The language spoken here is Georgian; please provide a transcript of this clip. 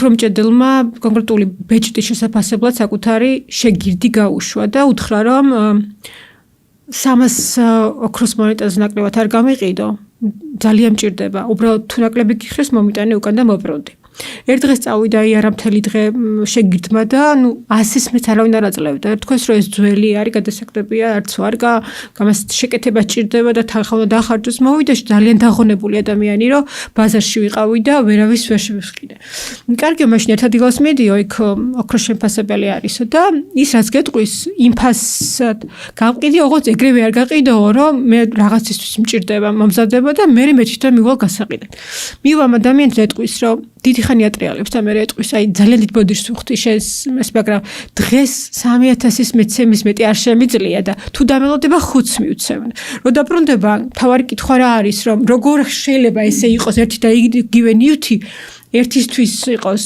ოქრომჭედელმა კონკრეტული ბეჭდის შესაფასებლად საკუთარი შეგირდი გაუშვა და უთხრა, რომ 300 ოქროს მონეტაზე ნაკლებად არ გამიყიდო, ძალიან მჭირდება. უბრალოდ თუ ნაკლები გიხრეს, მომიტანე უკან და მობრუნდი. ერთ დღეს წავიდა იარა მთელი დღე შეგირდმა და 100-ის მეც არავინ არ აძლევდა. თქვენს რომ ეს ძველი არის, გადასაკდებია, არც ვარგა, გამას შეკეთება სჭირდება და თანხა დაახარჯოს. მოვიდა ძალიან დაღონებული ადამიანი, რომ ბაზარში ვიყავი და ვერავის ვერ შევხიდე. კარგი, მაშინ ერთად იგავს მედიო, იქ ოქროს შემფასებელი არისო და ის რაც გეტყვის, იმ ფასად გავყიდი, ოღონდ ეგრევე არ გაყიდოო, რომ მე რაღაცისთვის მჭირდება, მომზადება და მე თვითონ მივალ გასაყიდად. მივა ამ ადამიანს ეტყვის, რომ დიდი ხანი ატრიალებს და მე ეტყვის, აი ძალიან დიდ ბოდიშს ვხვდი შენს, მაგრამ დღეს 3000-ის მეცემის მეტი არ შემიძლია და თუ დამელოდება 5-ს მივცემენ. რო დაბრუნდება, თავარი კითხვა რა არის, რომ როგორ შეიძლება ესე იყოს ერთი და იგივე ნივთი ერთისთვის იყოს